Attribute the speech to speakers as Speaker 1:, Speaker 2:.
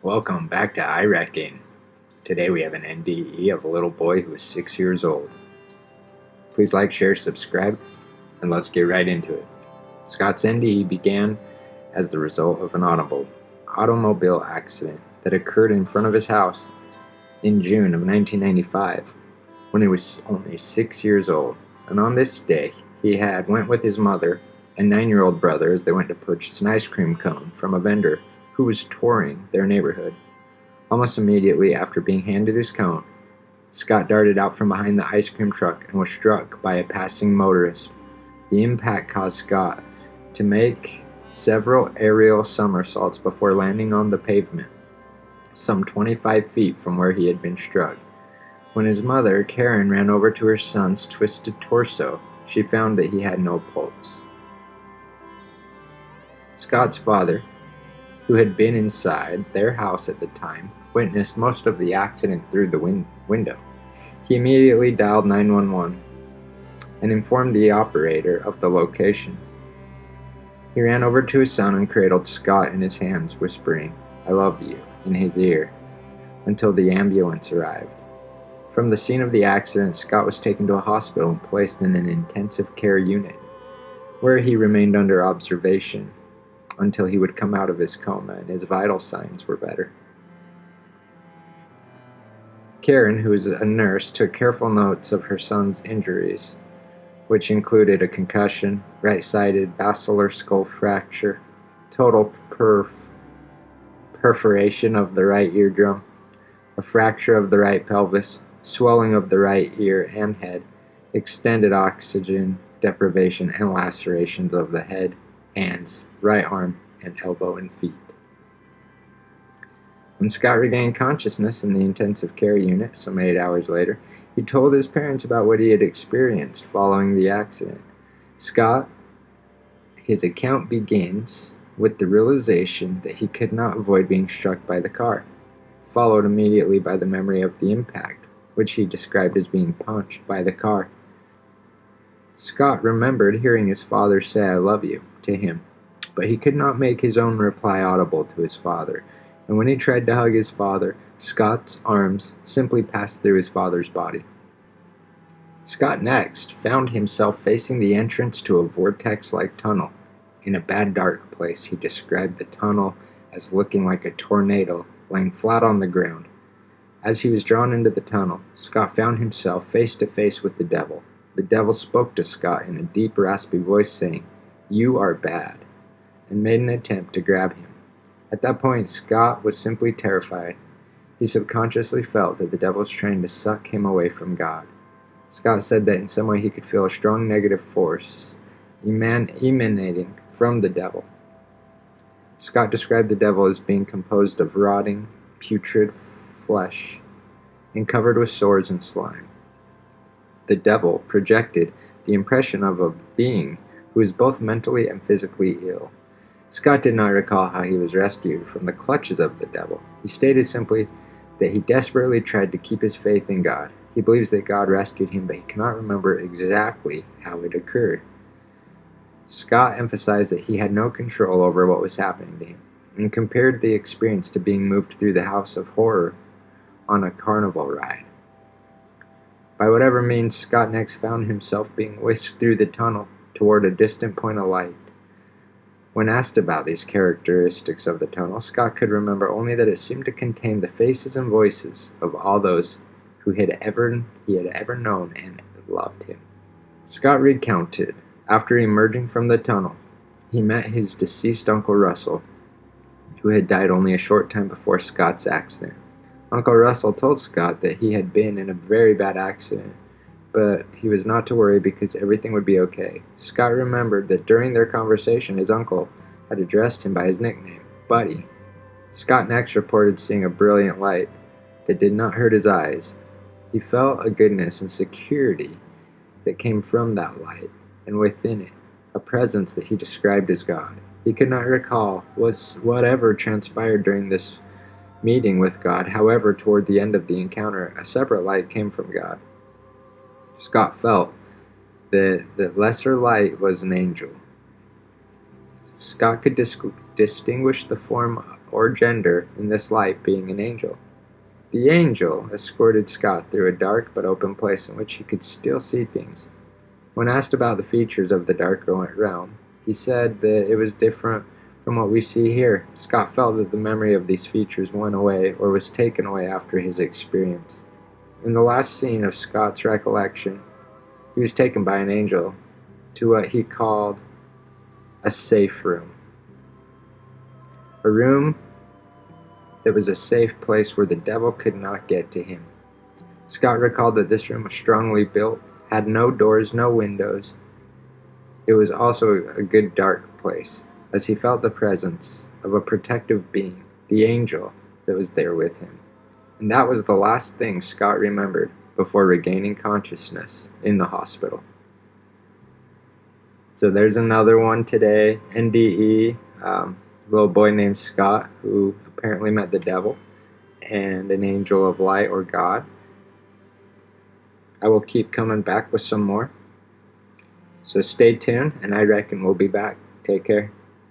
Speaker 1: Welcome back to I Reckon. Today we have an NDE of a little boy who is 6 years old. Please like, share, subscribe, and let's get right into it. Scott's NDE began as the result of an automobile accident that occurred in front of his house in June of 1995 when he was only 6 years old. And on this day, he went with his mother and 9-year-old brother as they went to purchase an ice cream cone from a vendor who was touring their neighborhood. Almost immediately after being handed his cone, Scott darted out from behind the ice cream truck and was struck by a passing motorist. The impact caused Scott to make several aerial somersaults before landing on the pavement, some 25 feet from where he had been struck. When his mother, Karen, ran over to her son's twisted torso, she found that he had no pulse. Scott's father, who had been inside their house at the time, witnessed most of the accident through the window. He immediately dialed 911 and informed the operator of the location. He ran over to his son and cradled Scott in his hands, whispering, "I love you," in his ear, until the ambulance arrived. From the scene of the accident, Scott was taken to a hospital and placed in an intensive care unit, where he remained under observation until he would come out of his coma and his vital signs were better. Karen, who was a nurse, took careful notes of her son's injuries, which included a concussion, right-sided basilar skull fracture, total perforation of the right eardrum, a fracture of the right pelvis, swelling of the right ear and head, extended oxygen deprivation, and lacerations of the head, hands, right arm, and elbow and feet. When Scott regained consciousness in the intensive care unit some 8 hours later, he told his parents about what he had experienced following the accident. His account begins with the realization that he could not avoid being struck by the car, followed immediately by the memory of the impact, which he described as being punched by the car. Scott remembered hearing his father say "I love you" to him, but he could not make his own reply audible to his father, and when he tried to hug his father, Scott's arms simply passed through his father's body. Scott next found himself facing the entrance to a vortex-like tunnel. In a bad dark place, he described the tunnel as looking like a tornado laying flat on the ground. As he was drawn into the tunnel, Scott found himself face to face with the devil. The devil spoke to Scott in a deep, raspy voice saying, "You are bad," and made an attempt to grab him. At that point, Scott was simply terrified. He subconsciously felt that the devil was trying to suck him away from God. Scott said that in some way he could feel a strong negative force emanating from the devil. Scott described the devil as being composed of rotting, putrid flesh and covered with sores and slime. The devil projected the impression of a being who was both mentally and physically ill. Scott did not recall how he was rescued from the clutches of the devil. He stated simply that he desperately tried to keep his faith in God. He believes that God rescued him, but he cannot remember exactly how it occurred. Scott emphasized that he had no control over what was happening to him, and compared the experience to being moved through the house of horror on a carnival ride. By whatever means, Scott next found himself being whisked through the tunnel toward a distant point of light. When asked about these characteristics of the tunnel, Scott could remember only that it seemed to contain the faces and voices of all those who he had ever known and loved him. Scott recounted, after emerging from the tunnel, he met his deceased Uncle Russell, who had died only a short time before Scott's accident. Uncle Russell told Scott that he had been in a very bad accident, but he was not to worry because everything would be okay. Scott remembered that during their conversation, his uncle had addressed him by his nickname, Buddy. Scott next reported seeing a brilliant light that did not hurt his eyes. He felt a goodness and security that came from that light, and within it, a presence that he described as God. He could not recall whatever transpired during this meeting with God. However, toward the end of the encounter, a separate light came from God. Scott felt that the lesser light was an angel. Scott could distinguish the form or gender in this light being an angel. The angel escorted Scott through a dark but open place in which he could still see things. When asked about the features of the dark realm, he said that it was different from what we see here. Scott felt that the memory of these features went away or was taken away after his experience. In the last scene of Scott's recollection, he was taken by an angel to what he called a safe room. A room that was a safe place where the devil could not get to him. Scott recalled that this room was strongly built, had no doors, no windows. It was also a good dark place, as he felt the presence of a protective being, the angel that was there with him. And that was the last thing Scott remembered before regaining consciousness in the hospital. So there's another one today, NDE, little boy named Scott who apparently met the devil and an angel of light or God. I will keep coming back with some more. So stay tuned, and I reckon we'll be back. Take care.